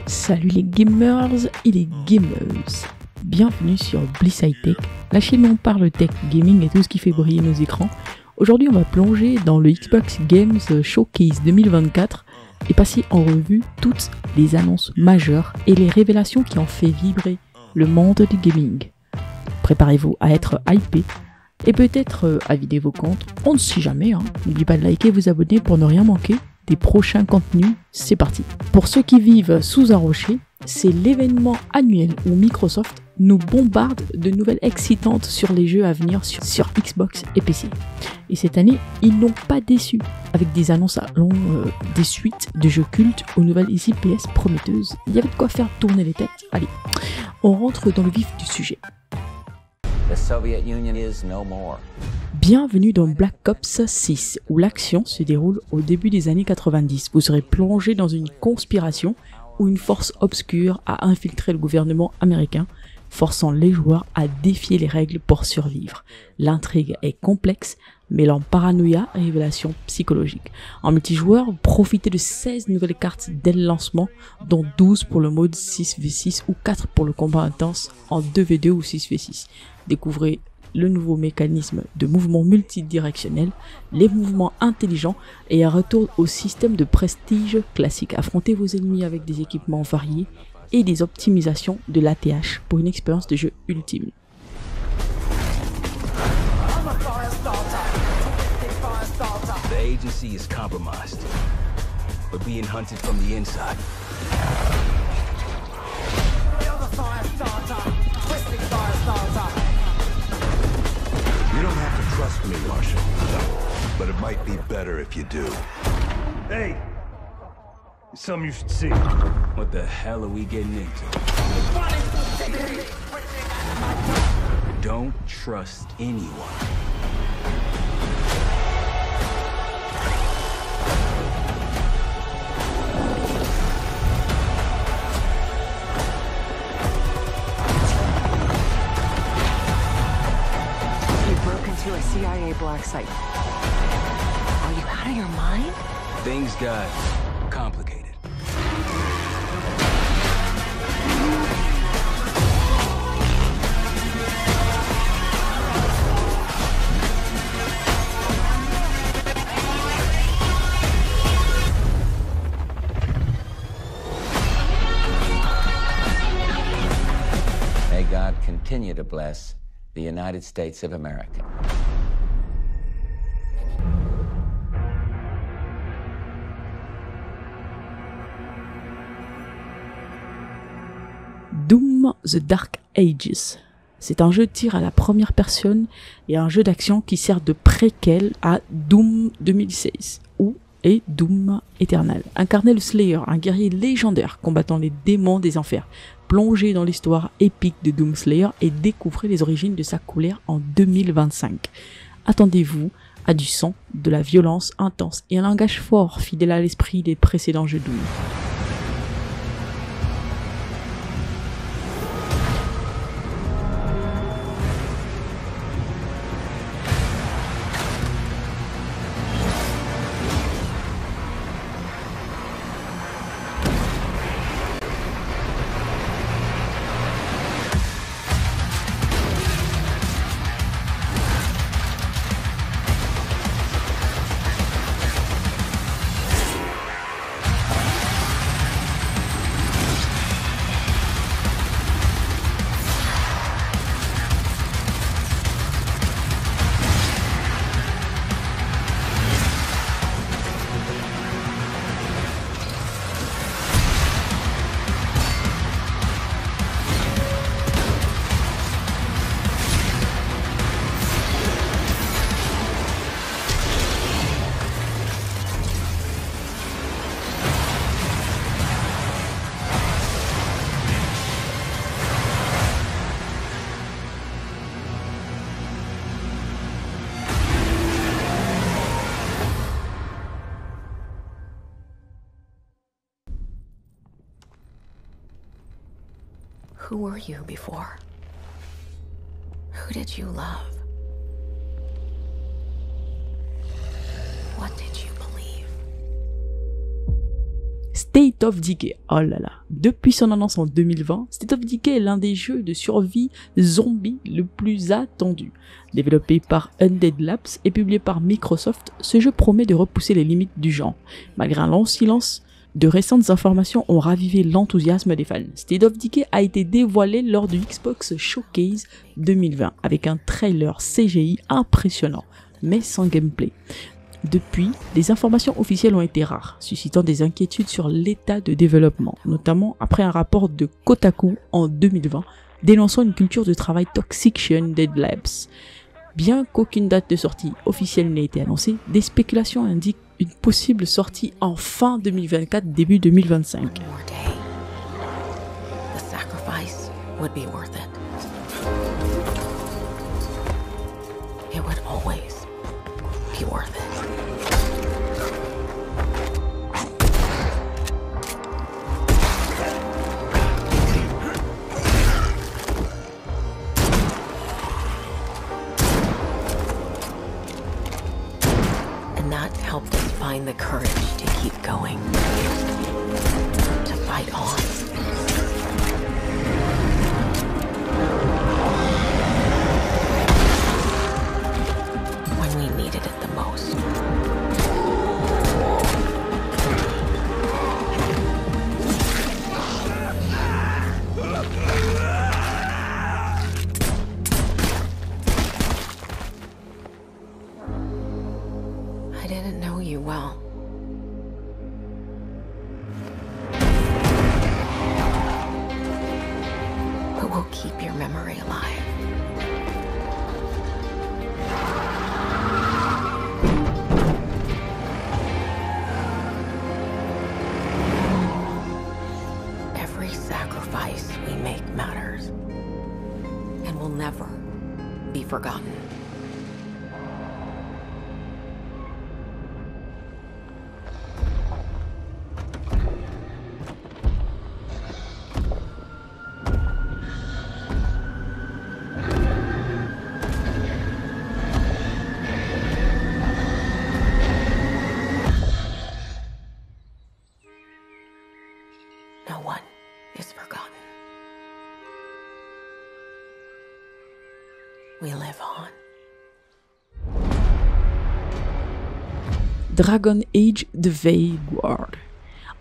Salut les gamers et les gameuses. Bienvenue sur Bliss High Tech, la chaîne où on parle tech, gaming et tout ce qui fait briller nos écrans. Aujourd'hui on va plonger dans le Xbox Games Showcase 2024 et passer en revue toutes les annonces majeures et les révélations qui ont fait vibrer le monde du gaming. Préparez-vous à être hypé et peut-être à vider vos comptes, on ne sait jamais. N'oubliez pas de liker et vous abonner pour ne rien manquer des prochains contenus, c'est parti. Pour ceux qui vivent sous un rocher, c'est l'événement annuel où Microsoft nous bombarde de nouvelles excitantes sur les jeux à venir sur Xbox et PC. Et cette année, ils n'ont pas déçu, avec des annonces allant des suites de jeux cultes aux nouvelles IPS prometteuses. Il y avait de quoi faire tourner les têtes. Allez, on rentre dans le vif du sujet. The Soviet Union is no more. Bienvenue dans Black Ops 6, où l'action se déroule au début des années 90. Vous serez plongé dans une conspiration où une force obscure a infiltré le gouvernement américain, forçant les joueurs à défier les règles pour survivre. L'intrigue est complexe, mêlant paranoïa et révélation psychologique. En multijoueur, profitez de 16 nouvelles cartes dès le lancement, dont 12 pour le mode 6v6 ou 4 pour le combat intense en 2v2 ou 6v6. Découvrez le nouveau mécanisme de mouvement multidirectionnel, les mouvements intelligents et un retour au système de prestige classique. Affrontez vos ennemis avec des équipements variés et des optimisations de l'ATH pour une expérience de jeu ultime. The agency is compromised, but being hunted from the inside. You don't have to trust me, Marshal, but it might be better if you do. Hey, it's something you should see. What the hell are we getting into? Don't trust anyone. To a CIA black site. Are you out of your mind? Things got complicated. May God continue to bless the United States of America. Doom The Dark Ages. C'est un jeu de tir à la première personne et un jeu d'action qui sert de préquel à Doom 2016 et Doom Eternal. Incarnez le Slayer, un guerrier légendaire combattant les démons des enfers. Plongez dans l'histoire épique de Doom Slayer et découvrez les origines de sa colère en 2025. Attendez-vous à du sang, de la violence intense et un langage fort fidèle à l'esprit des précédents jeux Doom. Who were you before? Who did you love? What did you believe? State of Decay. Oh là là. Depuis son annonce en 2020, State of Decay est l'un des jeux de survie zombie le plus attendu. Développé par Undead Labs et publié par Microsoft, ce jeu promet de repousser les limites du genre. Malgré un long silence, de récentes informations ont ravivé l'enthousiasme des fans. State of Decay a été dévoilé lors du Xbox Showcase 2020 avec un trailer CGI impressionnant, mais sans gameplay. Depuis, les informations officielles ont été rares, suscitant des inquiétudes sur l'état de développement, notamment après un rapport de Kotaku en 2020 dénonçant une culture de travail toxique chez Undead Labs. Bien qu'aucune date de sortie officielle n'ait été annoncée, des spéculations indiquent une possible sortie en fin 2024, début 2025. One more day. The sacrifice would be worth it. It would always be worth it. And that helped us find the courage to keep going, to fight on. When we needed it the most. I didn't know you well. But we'll keep your memory alive. Every sacrifice we make matters and will never be forgotten. No one is forgotten. We live on. Dragon Age The Vanguard.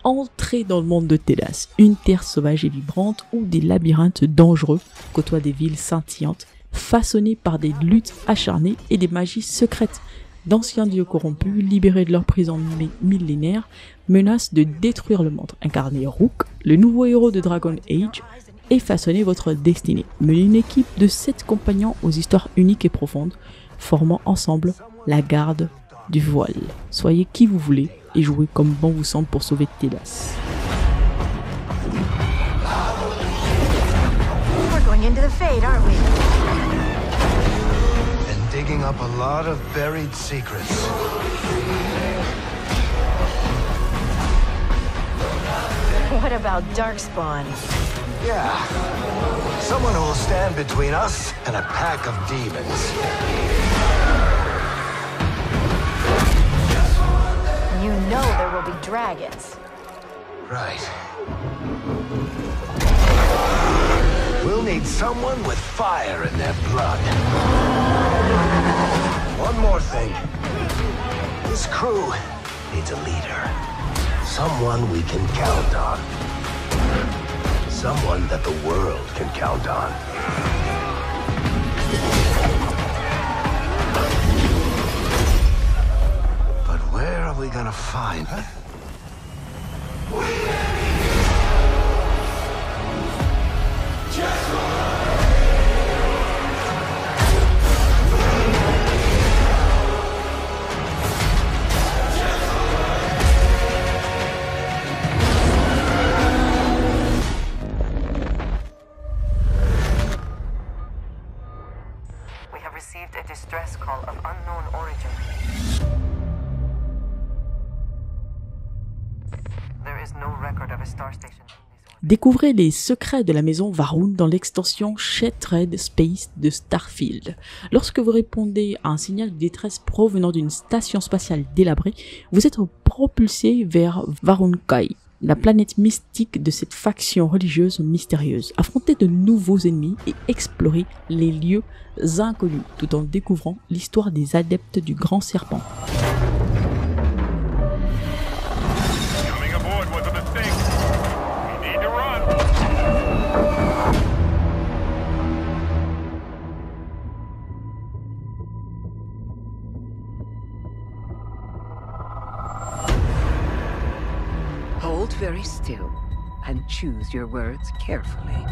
Entrez dans le monde de Télas, une terre sauvage et vibrante où des labyrinthes dangereux côtoient des villes scintillantes, façonnées par des luttes acharnées et des magies secrètes. D'anciens dieux corrompus, libérés de leur prison millénaire, menacent de détruire le monde. Incarnez Rook, le nouveau héros de Dragon Age, et façonnez votre destinée. Menez une équipe de 7 compagnons aux histoires uniques et profondes, formant ensemble la garde du voile. Soyez qui vous voulez et jouez comme bon vous semble pour sauver Télas. We're going into the Fade, aren't we? And digging up a lot of buried secrets. What about Darkspawn? Yeah. Someone who will stand between us and a pack of demons. You know there will be dragons. Right. We'll need someone with fire in their blood. One more thing. This crew needs a leader. Someone we can count on. Someone that the world can count on. But where are we gonna find her? We have received a distress call of unknown origin. There is no record of a star station. Découvrez les secrets de la maison Va'ruun dans l'extension Shattered Space de Starfield. Lorsque vous répondez à un signal de détresse provenant d'une station spatiale délabrée, vous êtes propulsé vers Va'ruun Kai, la planète mystique de cette faction religieuse mystérieuse, affronter de nouveaux ennemis et explorer les lieux inconnus, tout en découvrant l'histoire des adeptes du grand serpent. Coming aboard wasn't a thing. We need to run. Hold very still and choose your words carefully.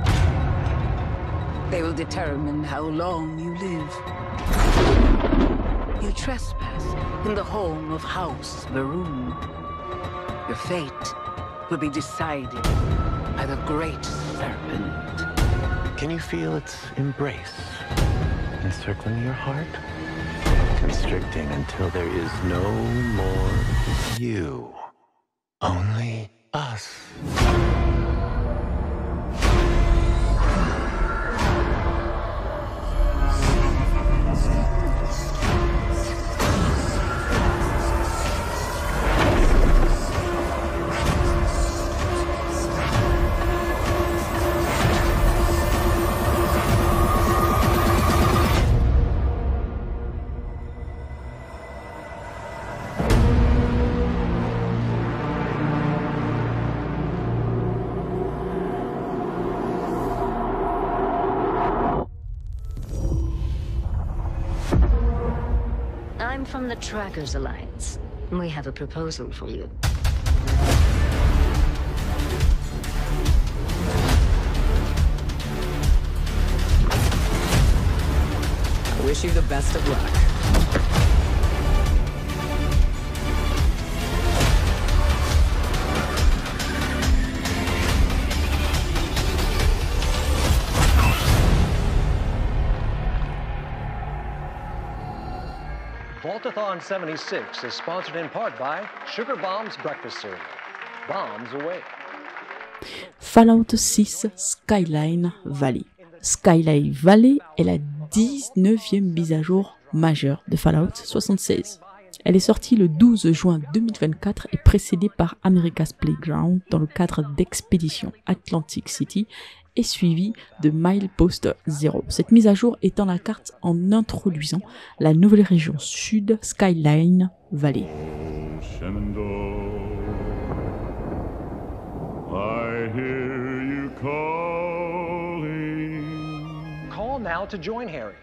They will determine how long you live. You trespass in the home of House Maroon. Your fate will be decided by the Great Serpent. Can you feel its embrace encircling your heart? Constricting until there is no more you. Only us. I'm from the Trackers Alliance. We have a proposal for you. I wish you the best of luck. Vaultathon 76 is sponsored in part by Sugar Bombs Breakfast Cereal. Bombs away. Fallout 6 Skyline Valley. Skyline Valley est la 19e mise à jour majeure de Fallout 76. Elle est sortie le 12 juin 2024 et précédée par America's Playground dans le cadre d'Expédition Atlantic City et suivie de Milepost Zero. Cette mise à jour étend la carte en introduisant la nouvelle région sud Skyline Valley. I hear you calling. Call now to join Harry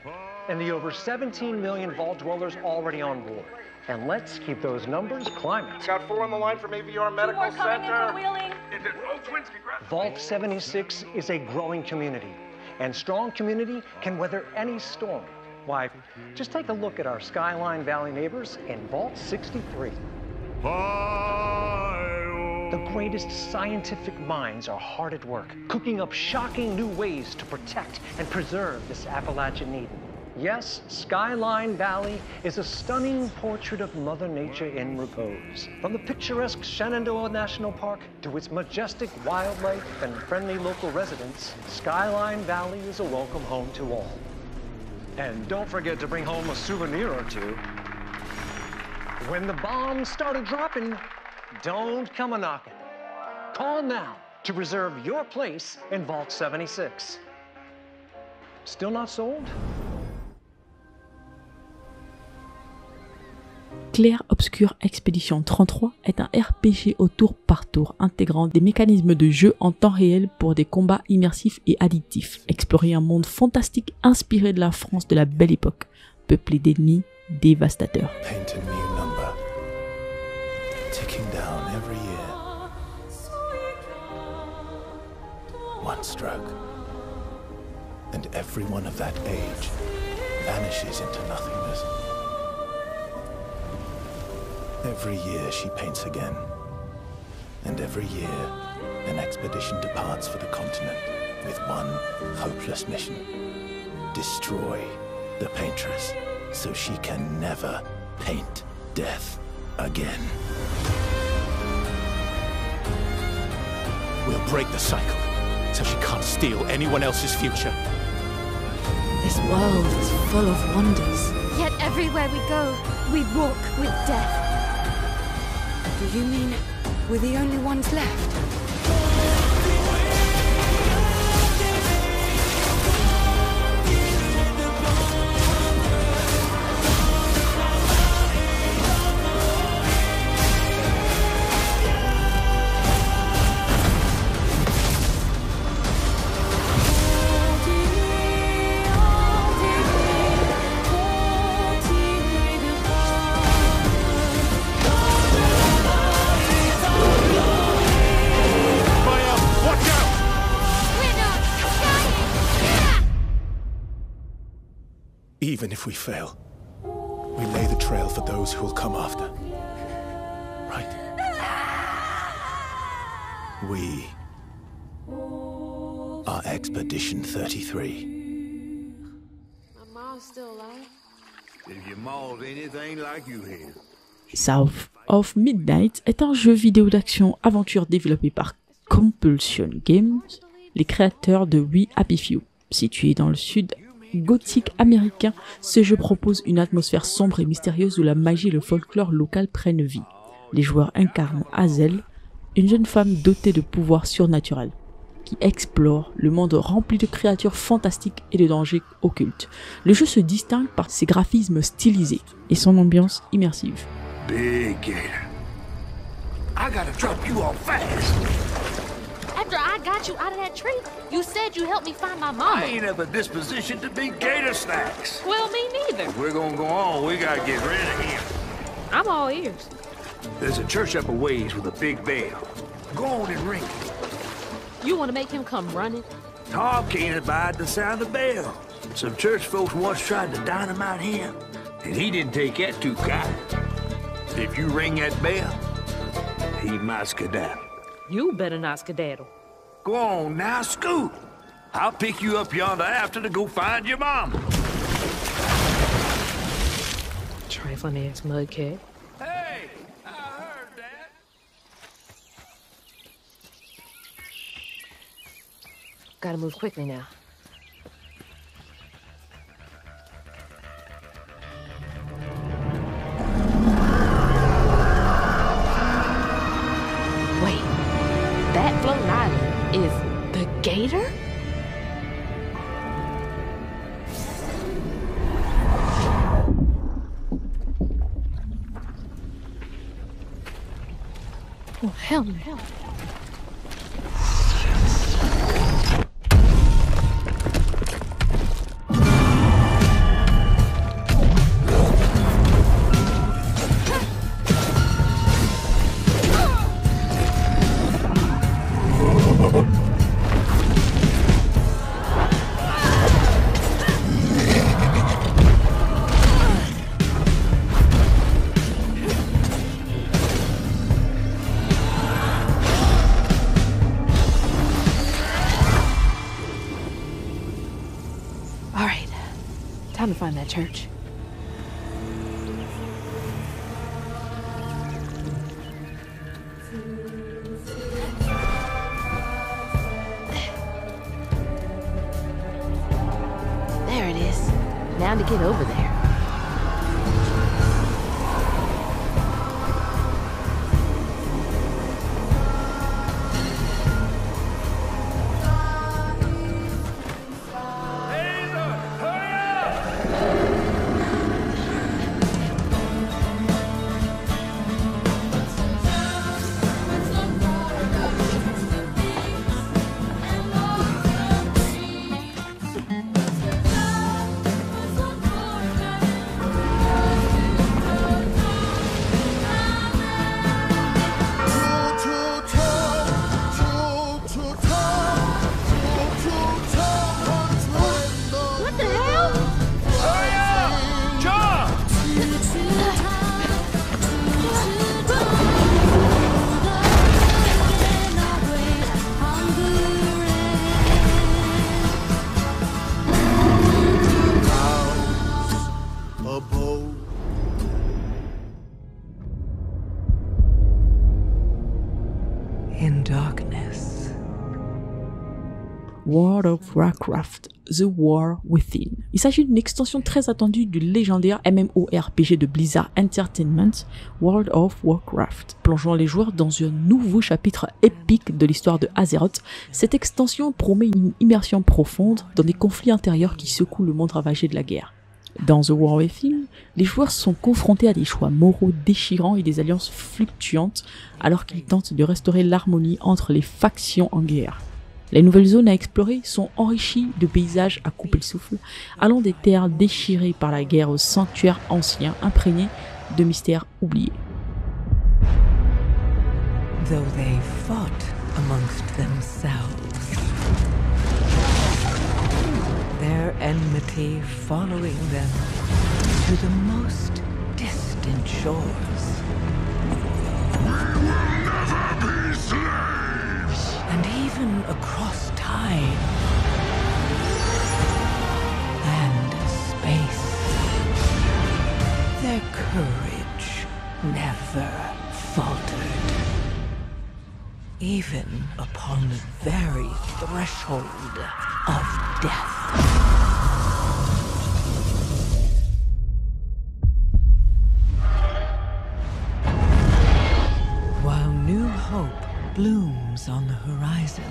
and the over 17 million Vault dwellers already on board. And let's keep those numbers climbing. Got 4 on the line from AVR Medical Center. Vault 76 is a growing community, and strong community can weather any storm. Why, just take a look at our Skyline Valley neighbors in Vault 63. The greatest scientific minds are hard at work, cooking up shocking new ways to protect and preserve this Appalachian Eden. Yes, Skyline Valley is a stunning portrait of Mother Nature in repose. From the picturesque Shenandoah National Park to its majestic wildlife and friendly local residents, Skyline Valley is a welcome home to all. And don't forget to bring home a souvenir or two. When the bombs started dropping, don't come a-knocking. Call now to reserve your place in Vault 76. Still not sold? Clair Obscur Expedition 33 est un RPG au tour par tour intégrant des mécanismes de jeu en temps réel pour des combats immersifs et addictifs. Explorer un monde fantastique inspiré de la France de la Belle Époque, peuplé d'ennemis dévastateurs. Paint a new number, ticking down every year. One stroke, and everyone of that age vanishes into nothingness. Every year she paints again, and every year an expedition departs for the continent with one hopeless mission: destroy the paintress so she can never paint death again. We'll break the cycle so she can't steal anyone else's future. This world is full of wonders. Yet everywhere we go, we walk with death. Do you mean We're the only ones left. Even if we fail, we lay the trail for those who will come after. Right? We are Expedition 33. My mom's still alive. If your mom's anything like you here. South of Midnight est un jeu vidéo d'action-aventure développé par Compulsion Games, les créateurs de We Happy Few. Situé dans le sud gothique américain, ce jeu propose une atmosphère sombre et mystérieuse où la magie et le folklore local prennent vie. Les joueurs incarnent Hazel, une jeune femme dotée de pouvoirs surnaturels, qui explore le monde rempli de créatures fantastiques et de dangers occultes. Le jeu se distingue par ses graphismes stylisés et son ambiance immersive. Big Gator, I gotta drop you off fast. After I got you out of that tree, you said you helped me find my mama. I ain't have a disposition to be gator snacks. Well, me neither. If we're gonna go on, we gotta get rid of him. I'm all ears. There's a church up a ways with a big bell. Go on and ring it. You want to make him come running? Tom can't abide the sound of the bell. Some church folks once tried to dynamite him, and he didn't take that too kind. If you ring that bell, he might skedaddle. You better not skedaddle. Go on now, scoot. I'll pick you up yonder after to go find your mom. Trifling ass mudcat. Hey, I heard that. Gotta move quickly now. Wait, that floating island is the Gator? Oh, hell no. All right, time to find that church. There it is. Now to get over there. World of Warcraft, The War Within. Il s'agit d'une extension très attendue du légendaire MMORPG de Blizzard Entertainment, World of Warcraft. Plongeant les joueurs dans un nouveau chapitre épique de l'histoire de Azeroth, cette extension promet une immersion profonde dans des conflits intérieurs qui secouent le monde ravagé de la guerre. Dans The War Within, les joueurs sont confrontés à des choix moraux déchirants et des alliances fluctuantes alors qu'ils tentent de restaurer l'harmonie entre les factions en guerre. Les nouvelles zones à explorer sont enrichies de paysages à couper le souffle, allant des terres déchirées par la guerre aux sanctuaires anciens imprégnés de mystères oubliés. Though they fought amongst themselves, their enmity following them to the most distant shores. We will never be slaves! And even across time and space, their courage never faltered. Even upon the very threshold of death. While new hope blooms on the horizon,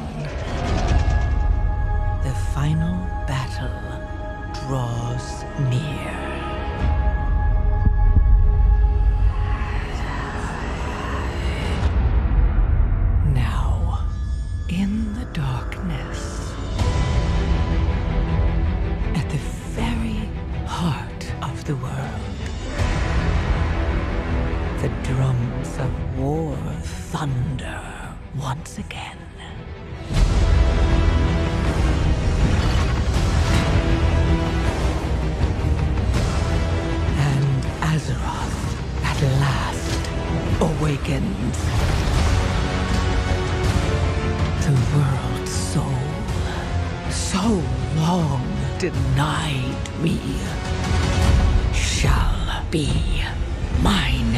the final battle draws near. Now, in the darkness, at the very heart of the world, the drums of war thunder once again. And Azeroth at last awakens. The world's soul, so long denied me, shall be mine.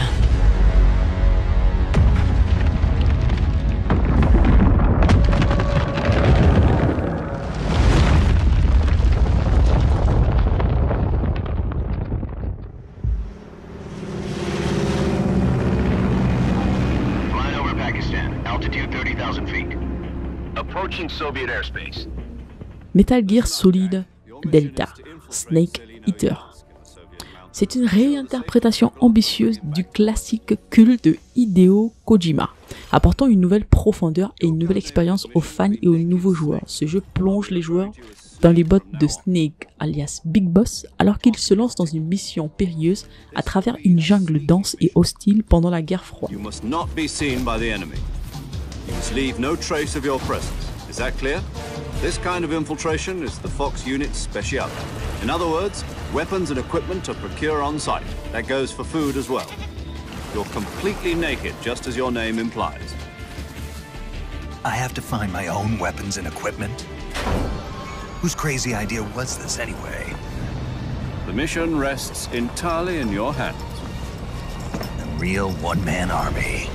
Soviet airspace. Metal Gear Solid Delta, Snake Eater. C'est une réinterprétation ambitieuse du classique culte de Hideo Kojima, apportant une nouvelle profondeur et une nouvelle expérience aux fans et aux nouveaux joueurs. Ce jeu plonge les joueurs dans les bottes de Snake, alias Big Boss, alors qu'il se lance dans une mission périlleuse à travers une jungle dense et hostile pendant la guerre froide. You must not be seen by the enemy. You must leave no trace of your presence. Is that clear? This kind of infiltration is the Fox unit's speciality. In other words, weapons and equipment are procured on site. That goes for food as well. You're completely naked, just as your name implies. I have to find my own weapons and equipment? Whose crazy idea was this anyway? The mission rests entirely in your hands. A real one-man army.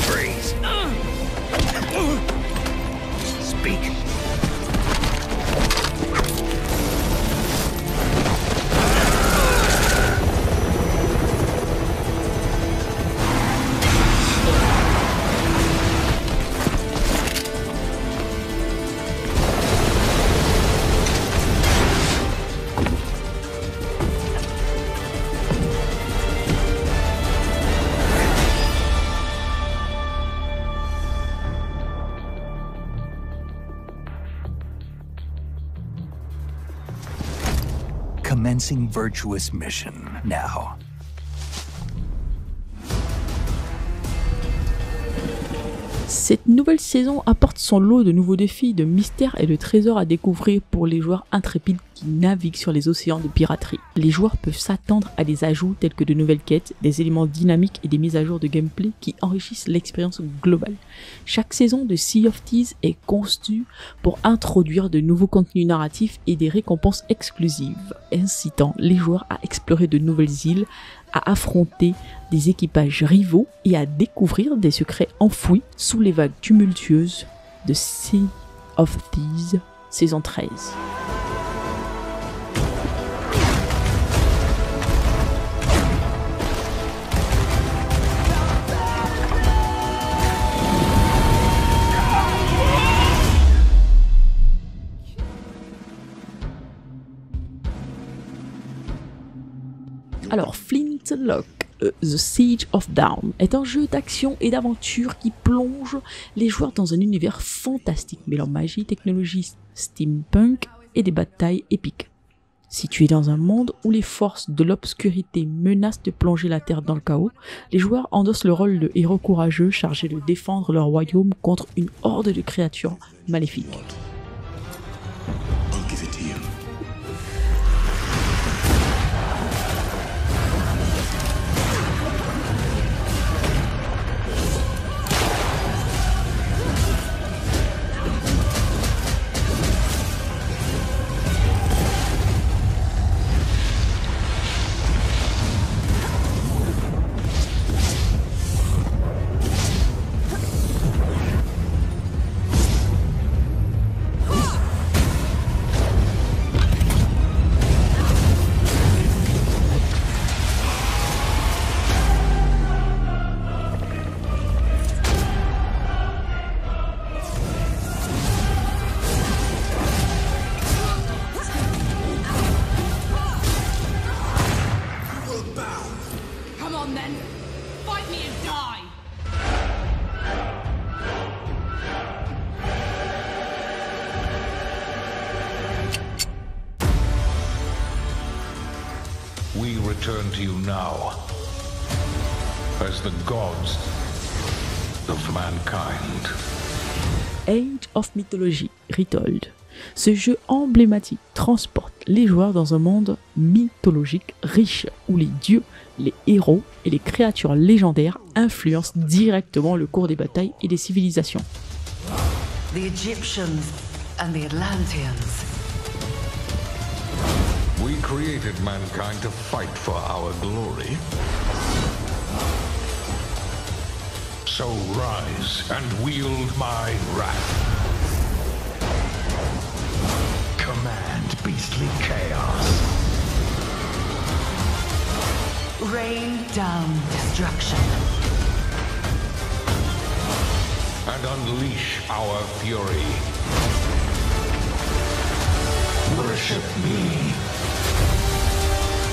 Freeze. Speak. Commencing virtuous mission now. Cette nouvelle saison apporte son lot de nouveaux défis, de mystères et de trésors à découvrir pour les joueurs intrépides qui naviguent sur les océans de piraterie. Les joueurs peuvent s'attendre à des ajouts tels que de nouvelles quêtes, des éléments dynamiques et des mises à jour de gameplay qui enrichissent l'expérience globale. Chaque saison de Sea of Thieves est conçue pour introduire de nouveaux contenus narratifs et des récompenses exclusives, incitant les joueurs à explorer de nouvelles îles, à affronter des équipages rivaux et à découvrir des secrets enfouis sous les vagues tumultueuses de Sea of Thieves saison 13. Alors, Flintlock, The Siege of Dawn, est un jeu d'action et d'aventure qui plonge les joueurs dans un univers fantastique mêlant magie, technologie steampunk et des batailles épiques. Situé dans un monde où les forces de l'obscurité menacent de plonger la Terre dans le chaos, les joueurs endossent le rôle de héros courageux chargés de défendre leur royaume contre une horde de créatures maléfiques. We return to you now as the gods of mankind. Age of Mythology Retold. Ce jeu emblématique transporte les joueurs dans un monde mythologique riche où les dieux, les héros et les créatures légendaires influencent directement le cours des batailles et des civilisations. The Egyptians and the Atlanteans. We created mankind to fight for our glory. So rise and wield my wrath. Command beastly chaos. Rain down destruction. And unleash our fury. Worship me.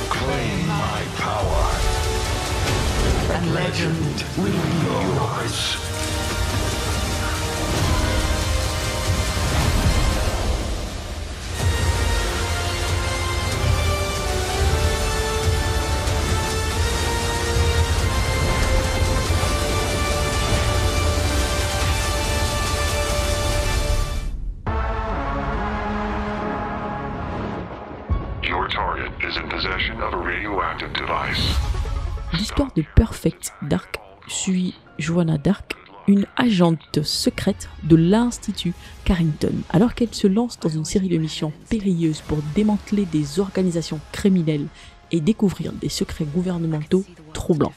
Claim my power. And legend will be yours. L'histoire de Perfect Dark suit Joanna Dark, une agente secrète de l'Institut Carrington, alors qu'elle se lance dans une série de missions périlleuses pour démanteler des organisations criminelles et découvrir des secrets gouvernementaux troublants.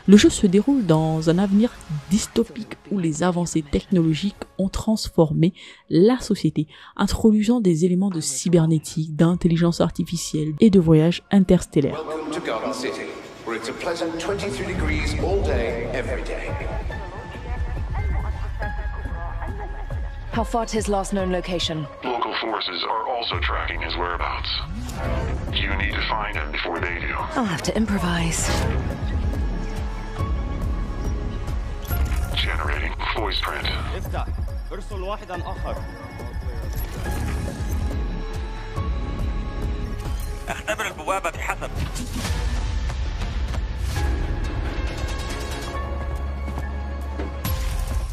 Le jeu se déroule dans un avenir dystopique où les avancées technologiques ont transformé la société, introduisant des éléments de cybernétique, d'intelligence artificielle et de voyages interstellaires. Welcome to Garden City, where it's a pleasant 23 degrees all day, every day. How far to his last known location? Local forces are also tracking his whereabouts. You need to find him before they do. I'll have to improvise. Generating voice print. افتح. ارسل واحدا آخر. اختبر البوابة بحسب.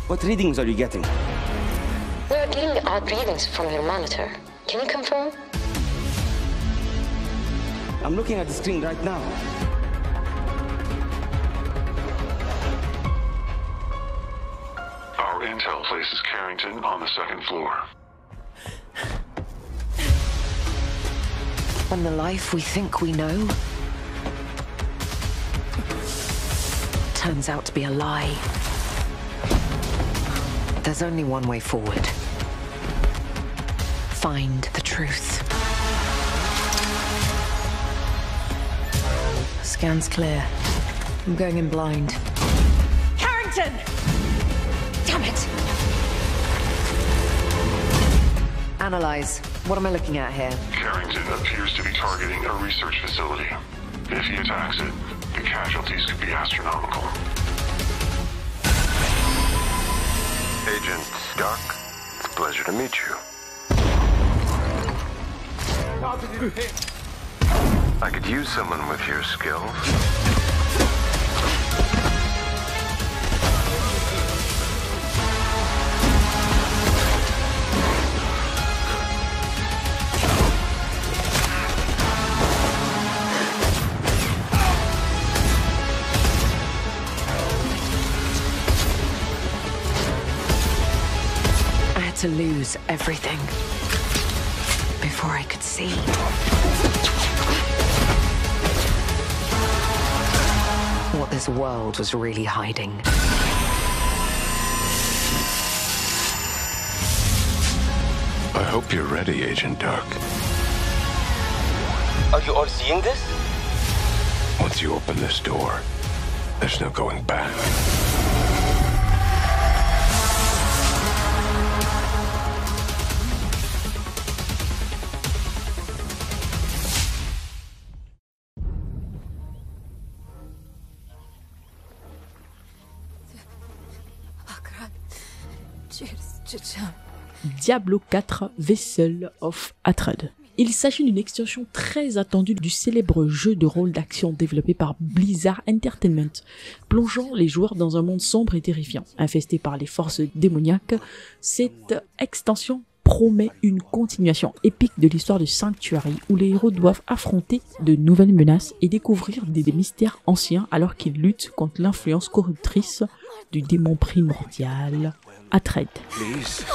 What readings are you getting? We're getting odd readings from your monitor. Can you confirm? I'm looking at the screen right now. Our intel places Carrington on the second floor. And the life we think we know turns out to be a lie. There's only one way forward. Find the truth. Scan's clear. I'm going in blind. Carrington! Damn it! Analyze. What am I looking at here? Carrington appears to be targeting a research facility. If he attacks it, the casualties could be astronomical. Agent Stark, it's a pleasure to meet you. I could use someone with your skills. To lose everything before I could see. What this world was really hiding. I hope you're ready, Agent Dark. Are you all seeing this? Once you open this door, there's no going back. Diablo 4 Vessel of Hatred. Il s'agit d'une extension très attendue du célèbre jeu de rôle d'action développé par Blizzard Entertainment, plongeant les joueurs dans un monde sombre et terrifiant. Infesté par les forces démoniaques, cette extension promet une continuation épique de l'histoire de Sanctuary, où les héros doivent affronter de nouvelles menaces et découvrir des mystères anciens alors qu'ils luttent contre l'influence corruptrice du démon primordial, Hatred. Please,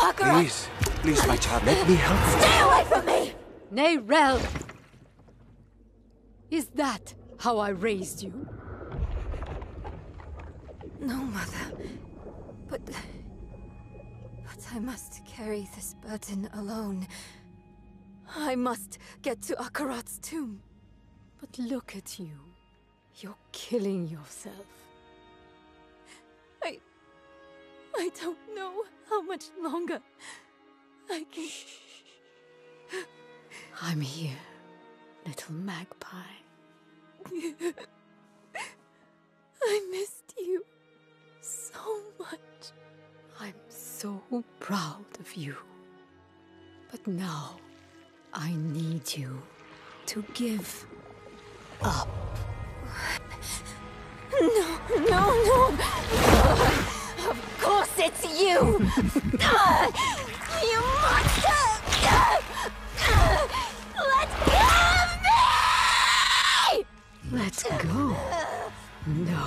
my child, let me help you. Stay away from me! Neyrelle! Is that how I raised you? No, Mother. But I must carry this burden alone. I must get to Akarat's tomb. But look at you. You're killing yourself. I don't know how much longer I can... I'm here, little magpie. I missed you so much. I'm so proud of you. But now, I need you to give up. No. Of course it's you! You monster! Let go of me! Let go? No.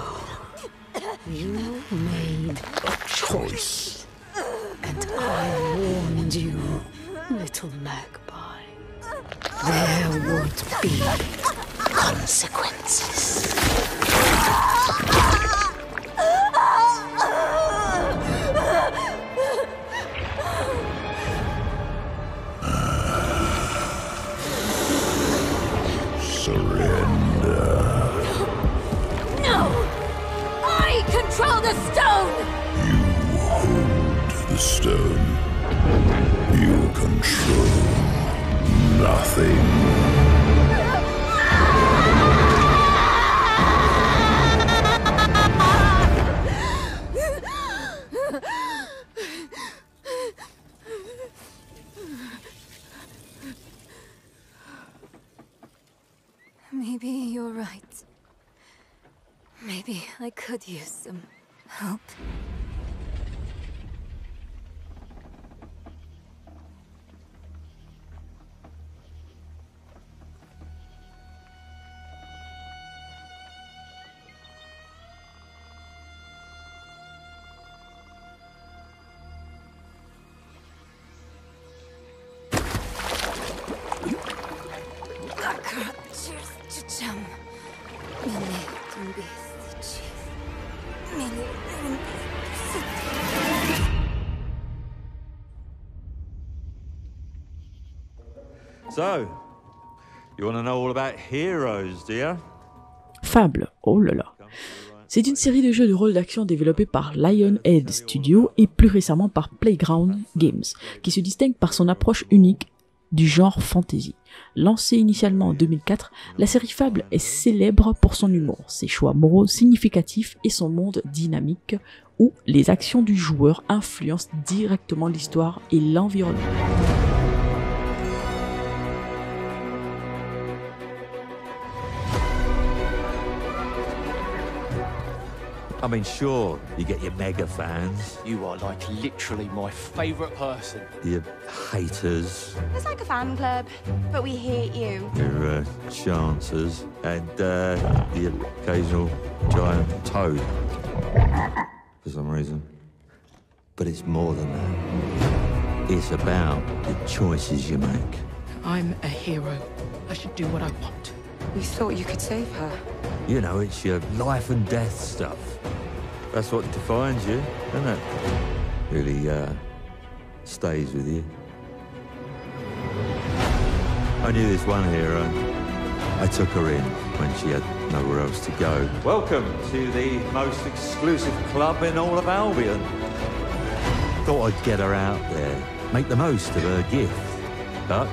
You made a choice. And I warned you, little magpie. There would be consequences. Control the stone! You hold the stone. You control nothing. Maybe you're right. Maybe I could use some help. So, you want to know all about Heroes, do you? Fable, oh là là. C'est une série de jeux de rôle d'action développée par Lionhead Studio et plus récemment par Playground Games, qui se distingue par son approche unique du genre fantasy. Lancée initialement en 2004, la série Fable est célèbre pour son humour, ses choix moraux significatifs et son monde dynamique où les actions du joueur influencent directement l'histoire et l'environnement. I mean, sure, you get your mega fans, You are like literally my favourite person. your haters, It's like a fan club, but we hate you. your chancers, and the occasional giant toad, for some reason. But it's more than that. It's about the choices you make. I'm a hero. I should do what I want. We thought you could save her. You know, it's your life and death stuff. That's what defines you, doesn't it? Really, stays with you. I knew this one hero. I took her in when she had nowhere else to go. Welcome to the most exclusive club in all of Albion. Thought I'd get her out there, make the most of her gift. But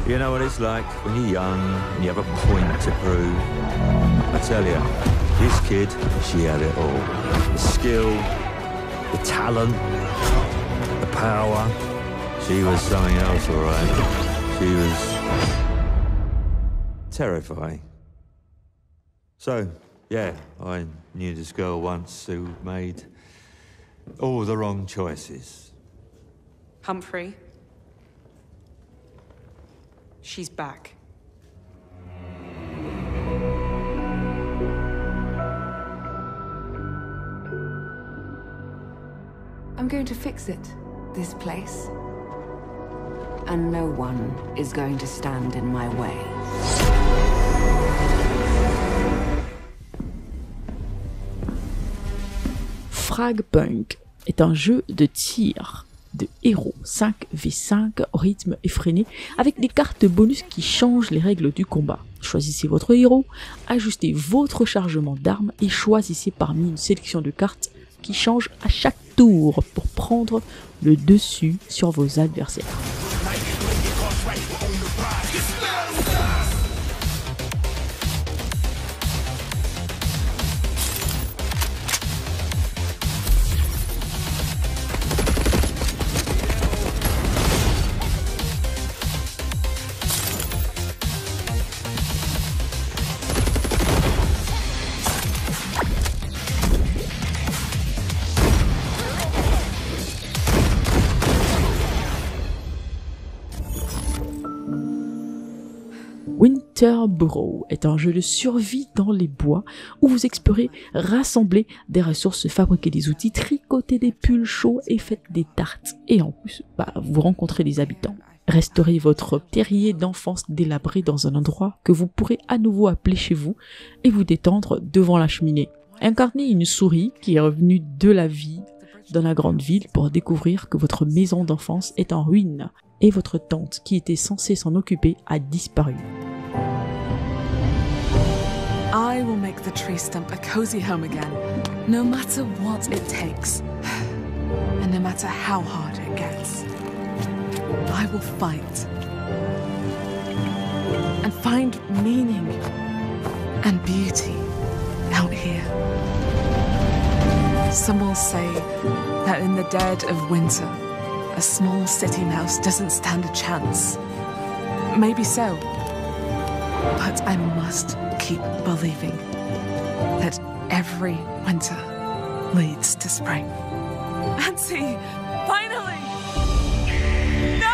you know what it's like when you're young and you have a point to prove. I tell you, this kid, she had it all. The skill, the talent, the power. She was something else, all right. She was terrifying. So, yeah, I knew this girl once who made all the wrong choices. Humphrey. She's back. I'm going to fix it, this place. And no one is going to stand in my way. Fragpunk est un jeu de tir de héros 5v5 au rythme effréné avec des cartes bonus qui changent les règles du combat. Choisissez votre héros, ajustez votre chargement d'armes et choisissez parmi une sélection de cartes qui change à chaque tour pour prendre le dessus sur vos adversaires. Winterborough est un jeu de survie dans les bois où vous explorez, rassemblez des ressources, fabriquez des outils, tricotez des pulls chauds et faites des tartes. Et en plus, vous rencontrez des habitants. Restaurez votre terrier d'enfance délabré dans un endroit que vous pourrez à nouveau appeler chez vous et vous détendre devant la cheminée. Incarnez une souris qui est revenue de la vie dans la grande ville pour découvrir que votre maison d'enfance est en ruine et votre tante qui était censée s'en occuper a disparu. I will make the tree stump a cozy home again, no matter what it takes, and no matter how hard it gets. I will fight, and find meaning and beauty out here. Some will say that in the dead of winter, a small city mouse doesn't stand a chance. Maybe so, but I must keep believing that every winter leads to spring. Nancy, finally! No!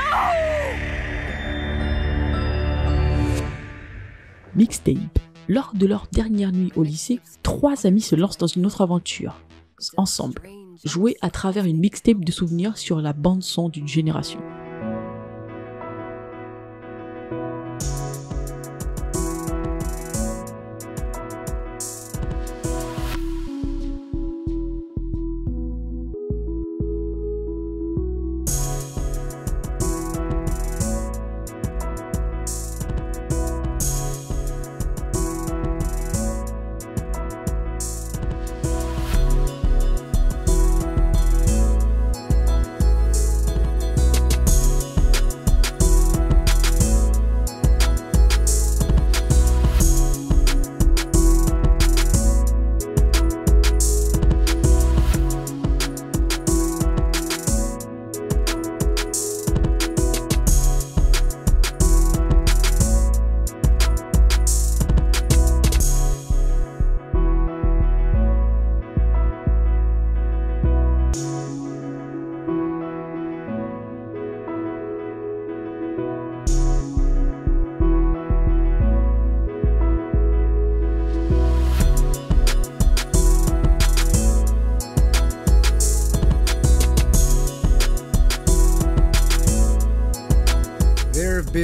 Mixtape. Lors de leur dernière nuit au lycée, 3 amis se lancent dans une autre aventure, ensemble, jouer à travers une mixtape de souvenirs sur la bande-son d'une génération.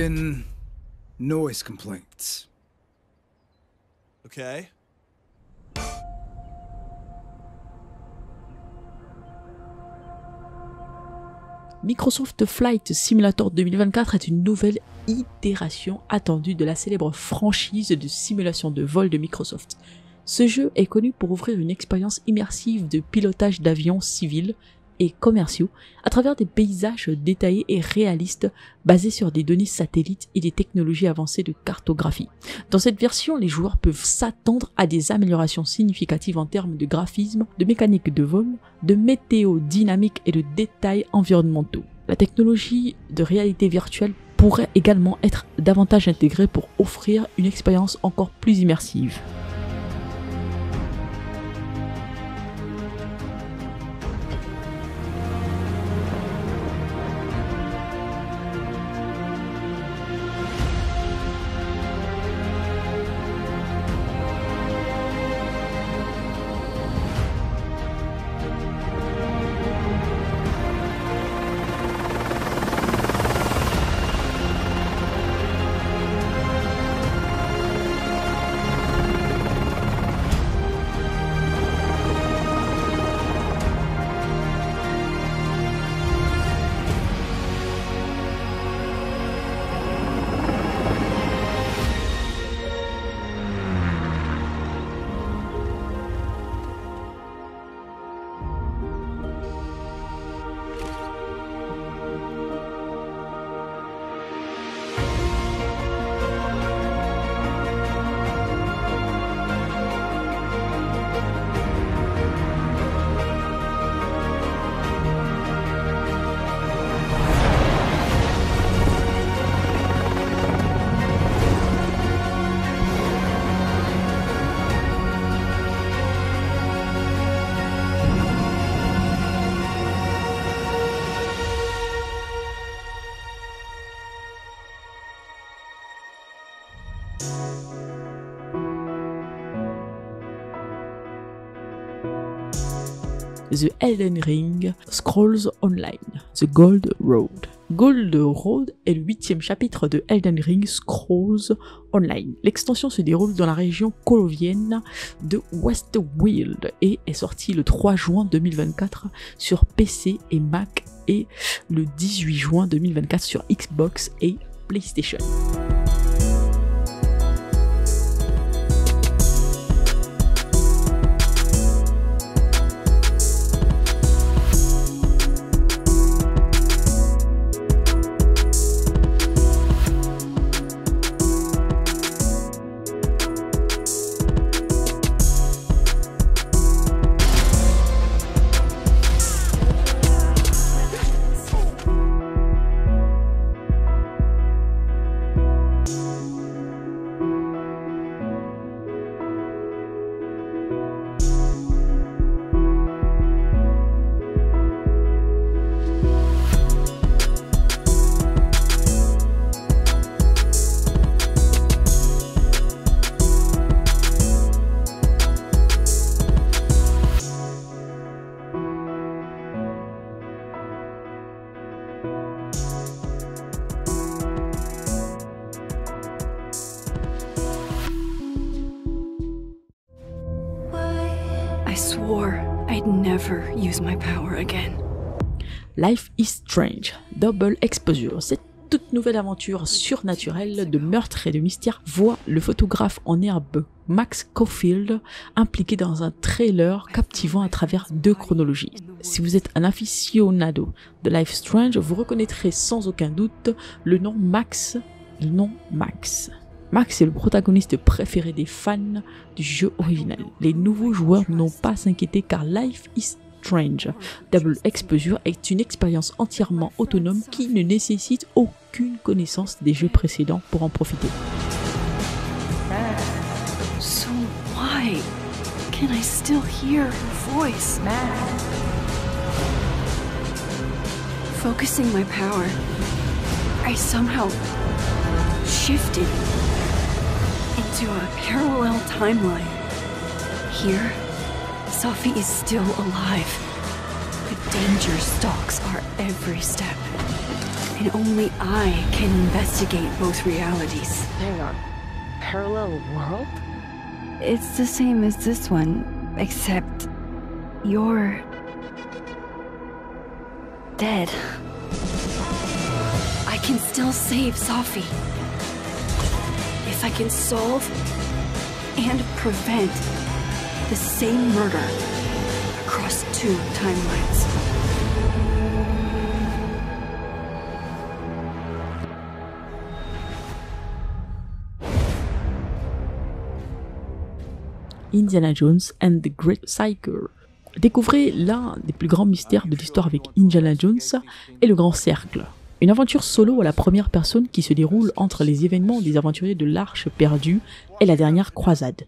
been noise complaints. Okay. Microsoft Flight Simulator 2024 est une nouvelle itération attendue de la célèbre franchise de simulation de vol de Microsoft. Ce jeu est connu pour offrir une expérience immersive de pilotage d'avions civils et commerciaux à travers des paysages détaillés et réalistes basés sur des données satellites et des technologies avancées de cartographie. Dans cette version, les joueurs peuvent s'attendre à des améliorations significatives en termes de graphisme, de mécanique de vol, de météo dynamique et de détails environnementaux. La technologie de réalité virtuelle pourrait également être davantage intégrée pour offrir une expérience encore plus immersive. The Elden Ring Scrolls Online, The Gold Road. Gold Road est le 8e chapitre de Elden Ring Scrolls Online. L'extension se déroule dans la région colovienne de Westweald et est sortie le 3 juin 2024 sur PC et Mac et le 18 juin 2024 sur Xbox et PlayStation. I swore I'd never use my power again. Life is Strange, Double Exposure. Cette toute nouvelle aventure surnaturelle de meurtre et de mystère voit le photographe en herbe Max Caulfield impliqué dans un trailer captivant à travers 2 chronologies. Si vous êtes un aficionado de Life is Strange, vous reconnaîtrez sans aucun doute le nom Max. Max est le protagoniste préféré des fans du jeu original. Les nouveaux joueurs n'ont pas à s'inquiéter car Life is Strange Double Exposure est une expérience entièrement autonome qui ne nécessite aucune connaissance des jeux précédents pour en profiter. So why can I still hear her voice? Focusing my power, I somehow shifted into a parallel timeline. Here, Sophie is still alive. The danger stalks our every step. And only I can investigate both realities. Hang on. Parallel world? It's the same as this one, except you're dead. I can still save Sophie. If I can solve and prevent the same murder across 2 timelines. Indiana Jones and the Great Cycle. Découvrez l'un des plus grands mystères de l'histoire avec Indiana Jones et le Grand Cercle. Une aventure solo à la première personne qui se déroule entre les événements des aventuriers de l'Arche perdue et la dernière croisade.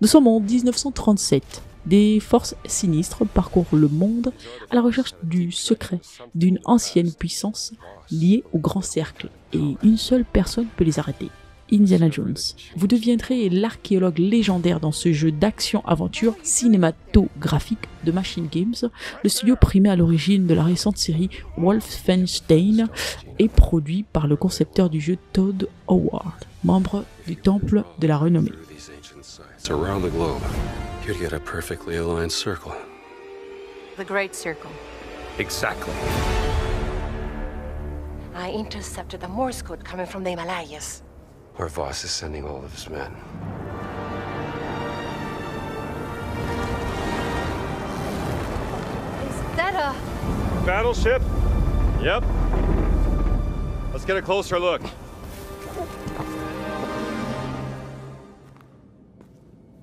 Nous sommes en 1937. Des forces sinistres parcourent le monde à la recherche du secret d'une ancienne puissance liée au Grand Cercle, et une seule personne peut les arrêter. Indiana Jones. Vous deviendrez l'archéologue légendaire dans ce jeu d'action-aventure cinématographique de Machine Games, le studio primé à l'origine de la récente série Wolfenstein et produit par le concepteur du jeu Todd Howard, membre du Temple de la Renommée. Around the globe, you'd get a perfectly aligned circle. The Great Circle. Exactly. I intercepted the Morse code coming from the Himalayas. Where Voss is sending all of his men. Is that a... battleship? Yep. Let's get a closer look.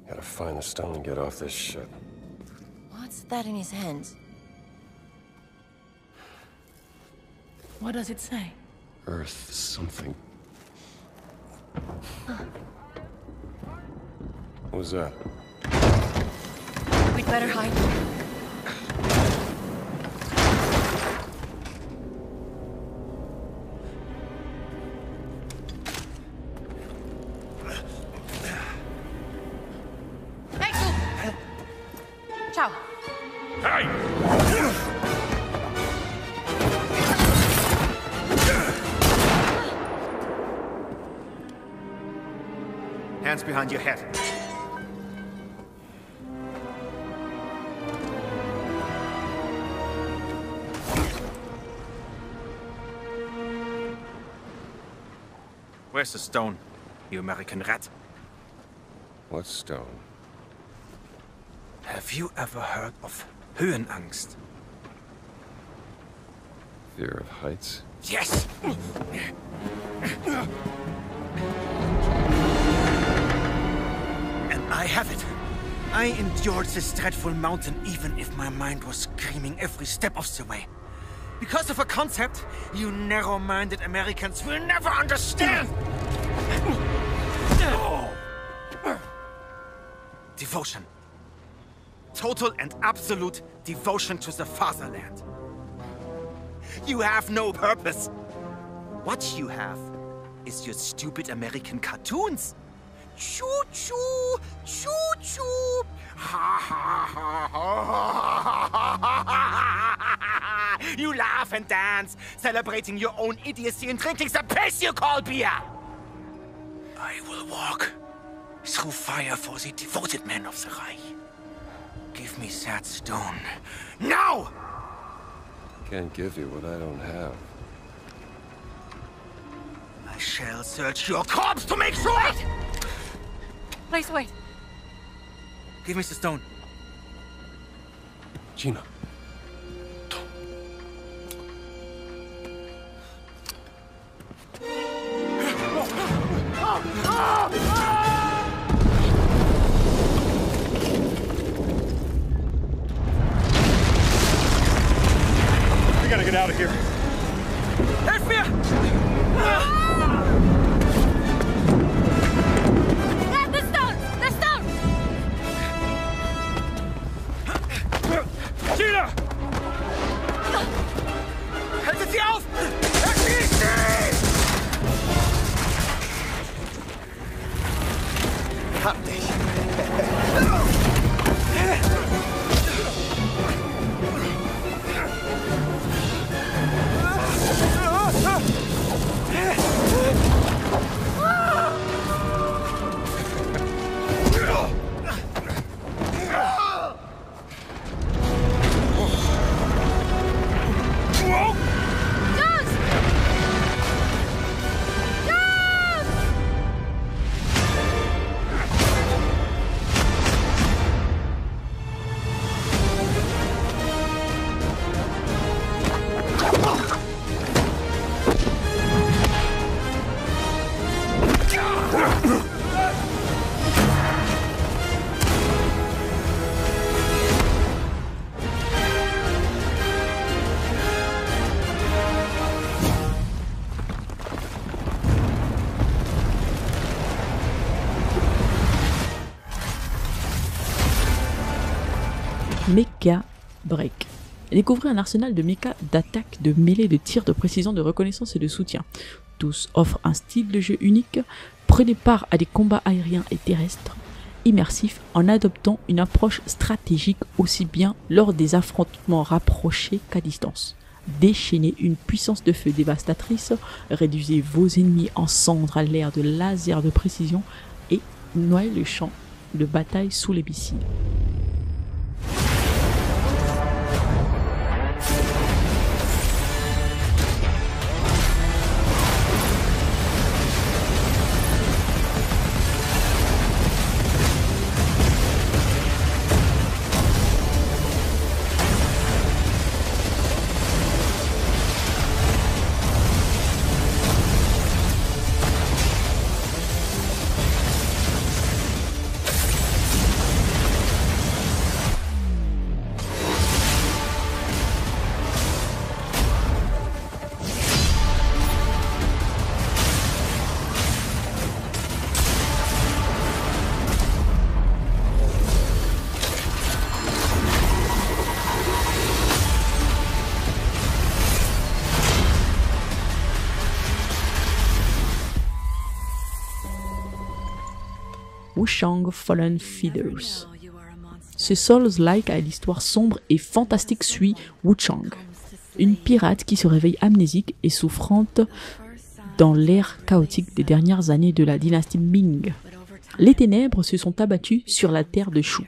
Gotta find the stone and get off this ship. What's that in his hands? What does it say? Earth something. What was that? We'd better hide. Hey, Sue! Ciao. Hey! Hands behind your head. Where's the stone, you American rat? What stone? Have you ever heard of Höhenangst? Fear of heights? Yes! I have it. I endured this dreadful mountain even if my mind was screaming every step of the way. Because of a concept you narrow-minded Americans will never understand! Devotion. Total and absolute devotion to the fatherland. You have no purpose. What you have is your stupid American cartoons. Choo-choo! Choo-choo! Ha ha ha ha! You laugh and dance, celebrating your own idiocy and drinking the piss you call beer! I will walk through fire for the devoted men of the Reich. Give me that stone. Now! Can't give you what I don't have. I shall search your corpse to make sure! Wait! Please wait. Give me the stone. Gina. We gotta get out of here. Help me! The stone! The stone! Gina! Haltet sie auf! Erschießt sie! Hab dich. Mecha Break. Découvrez un arsenal de mecha, d'attaque, de mêlée, de tir, de précision, de reconnaissance et de soutien. Tous offrent un style de jeu unique. Prenez part à des combats aériens et terrestres immersifs en adoptant une approche stratégique aussi bien lors des affrontements rapprochés qu'à distance. Déchaînez une puissance de feu dévastatrice, réduisez vos ennemis en cendres à l'air de lasers de précision et noyez le champ de bataille sous les missiles. Wushang Fallen Feathers. Ce Souls-like à l'histoire sombre et fantastique suit Wuchang, une pirate qui se réveille amnésique et souffrante dans l'ère chaotique des dernières années de la dynastie Ming. Les ténèbres se sont abattues sur la terre de Shu,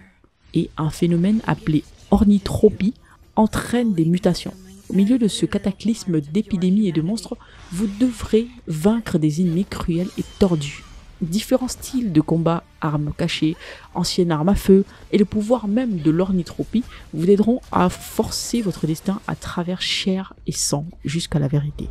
et un phénomène appelé ornithropie entraîne des mutations. Au milieu de ce cataclysme d'épidémies et de monstres, vous devrez vaincre des ennemis cruels et tordus. Différents styles de combat, armes cachées, anciennes armes à feu et le pouvoir même de l'ornithropie vous aideront à forcer votre destin à travers chair et sang jusqu'à la vérité.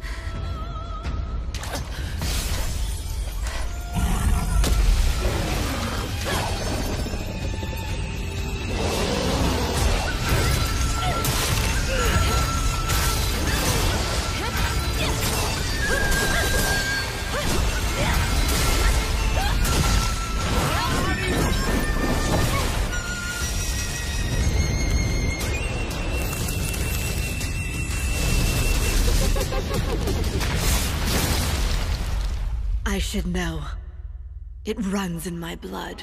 I should know. It runs in my blood.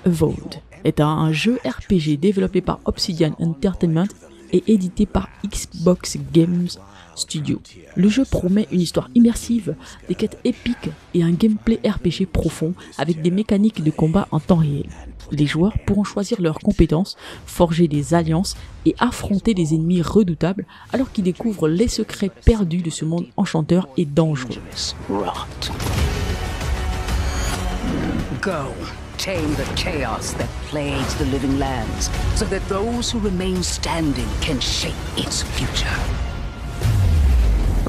Evolved est un jeu RPG développé par Obsidian Entertainment et édité par Xbox Games Studio. Le jeu promet une histoire immersive, des quêtes épiques et un gameplay RPG profond avec des mécaniques de combat en temps réel. Les joueurs pourront choisir leurs compétences, forger des alliances et affronter des ennemis redoutables alors qu'ils découvrent les secrets perdus de ce monde enchanteur et dangereux. Go, tame the chaos that plagues the living lands, so that those who remain standing can shape its future.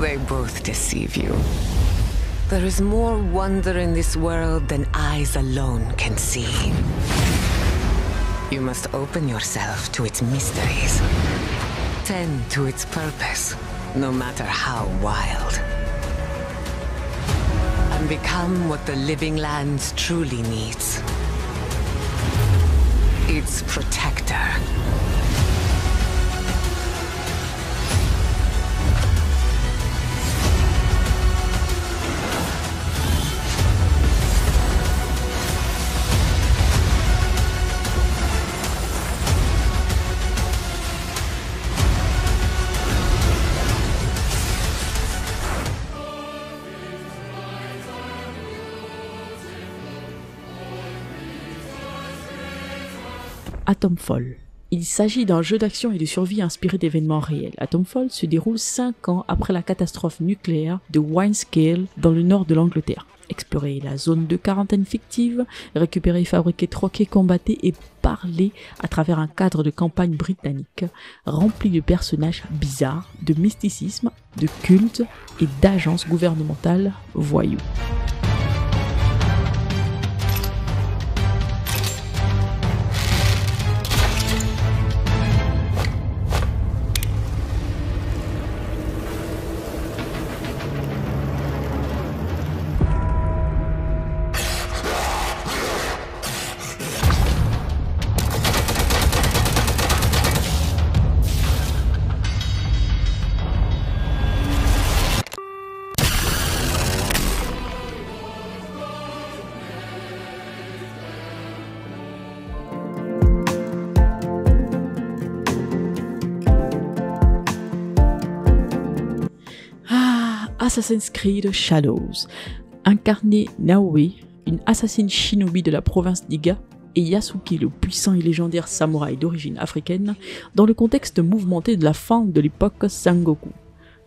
They both deceive you. There is more wonder in this world than eyes alone can see. You must open yourself to its mysteries. Tend to its purpose, no matter how wild. And become what the living lands truly needs. Its protector. Atomfall. Il s'agit d'un jeu d'action et de survie inspiré d'événements réels. Atomfall se déroule 5 ans après la catastrophe nucléaire de Windscale dans le nord de l'Angleterre. Explorez la zone de quarantaine fictive, récupérez, fabriquez, troquez, combattez et parlez à travers un cadre de campagne britannique rempli de personnages bizarres, de mysticisme, de culte et d'agences gouvernementales voyous. Assassin's Creed Shadows. Incarnez Naoe, une assassine shinobi de la province d'Iga, et Yasuki, le puissant et légendaire samouraï d'origine africaine, dans le contexte mouvementé de la fin de l'époque Sengoku.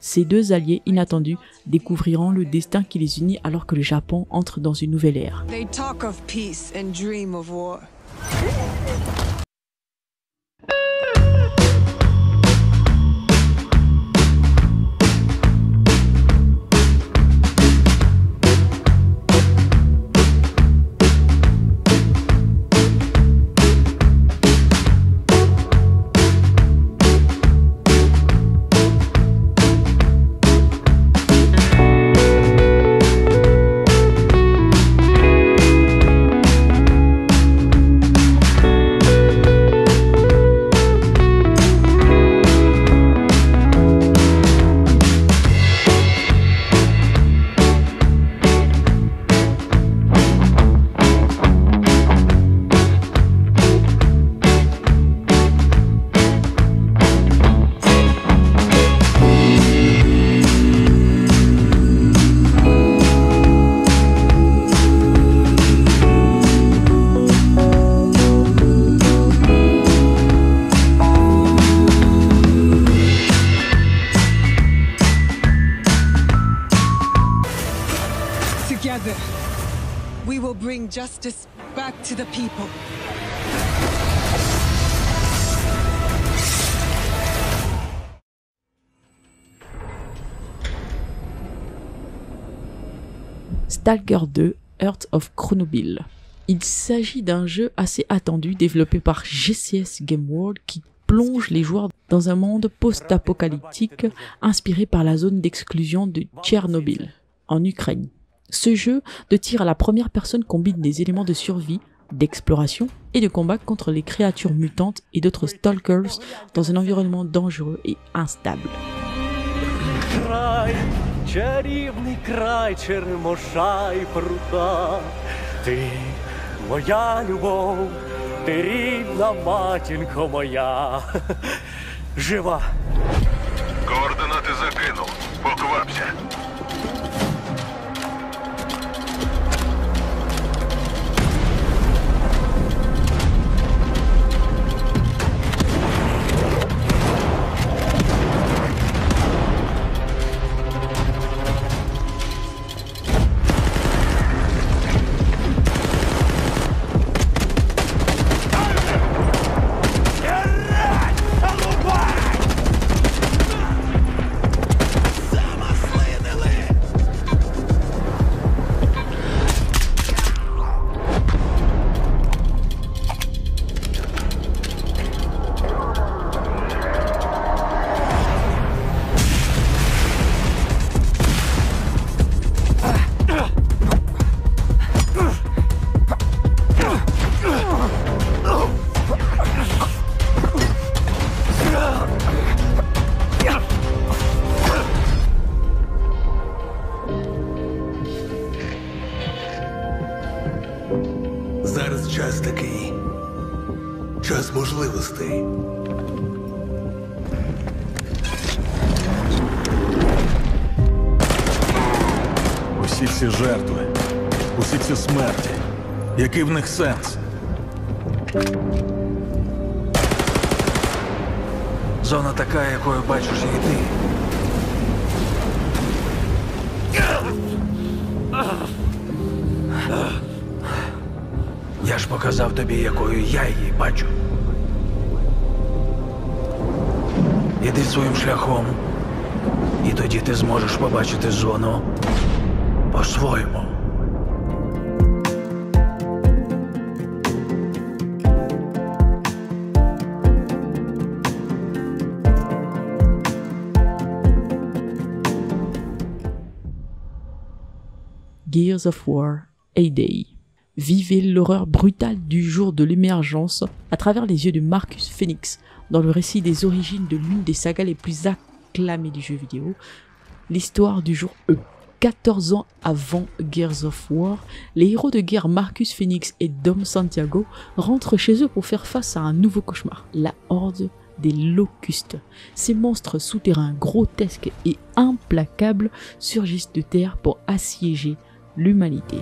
Ces deux alliés inattendus découvriront le destin qui les unit alors que le Japon entre dans une nouvelle ère. They talk of peace and dream of war. Together, we will bring justice back to the people. Stalker 2, Heart of Chronobyl. Il s'agit d'un jeu assez attendu développé par GCS Game World qui plonge les joueurs dans un monde post-apocalyptique inspiré par la zone d'exclusion de Tchernobyl, en Ukraine. Ce jeu de tir à la première personne combine des éléments de survie, d'exploration et de combat contre les créatures mutantes et d'autres stalkers dans un environnement dangereux et instable. Чарівний край черемоша і прута. Ти моя любов, ти рідна матінко моя. Жива. Координати закинув. Поквапся. Зараз час такий. Час можливостей. Усі ці жертви, усі ці смерті. Який в них сенс? Зона така, якою бачиш її ти. Я ж показав тобі, якою я її бачу. Іди своїм шляхом, і тоді ти зможеш побачити зону по-своєму. Gears of War A-Day. Vivez l'horreur brutale du jour de l'émergence à travers les yeux de Marcus Phoenix dans le récit des origines de l'une des sagas les plus acclamées du jeu vidéo, l'histoire du jour E. 14 ans avant Gears of War, les héros de guerre Marcus Phoenix et Dom Santiago rentrent chez eux pour faire face à un nouveau cauchemar, la Horde des locustes. Ces monstres souterrains grotesques et implacables surgissent de terre pour assiéger l'humanité.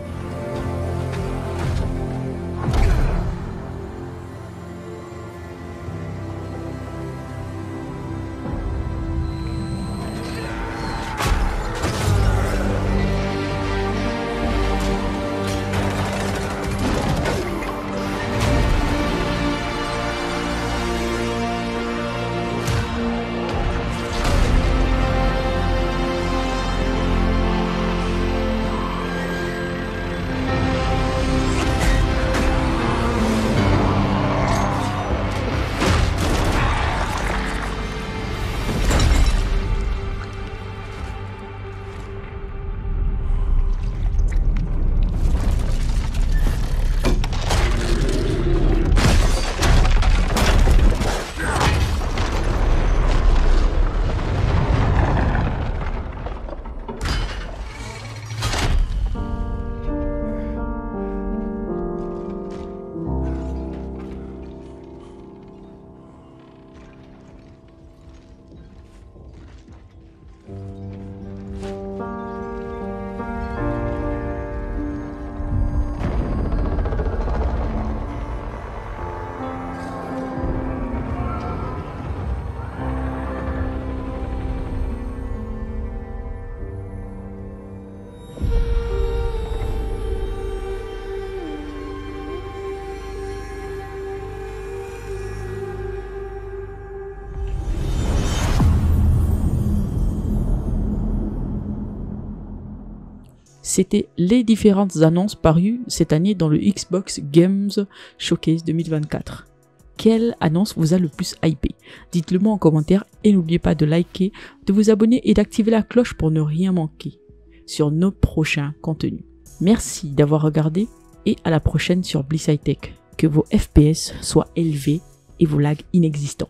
C'était les différentes annonces parues cette année dans le Xbox Games Showcase 2024. Quelle annonce vous a le plus hypé? Dites-le moi en commentaire et n'oubliez pas de liker, de vous abonner et d'activer la cloche pour ne rien manquer sur nos prochains contenus. Merci d'avoir regardé et à la prochaine sur Bliss High Tech. Que vos FPS soient élevés et vos lags inexistants.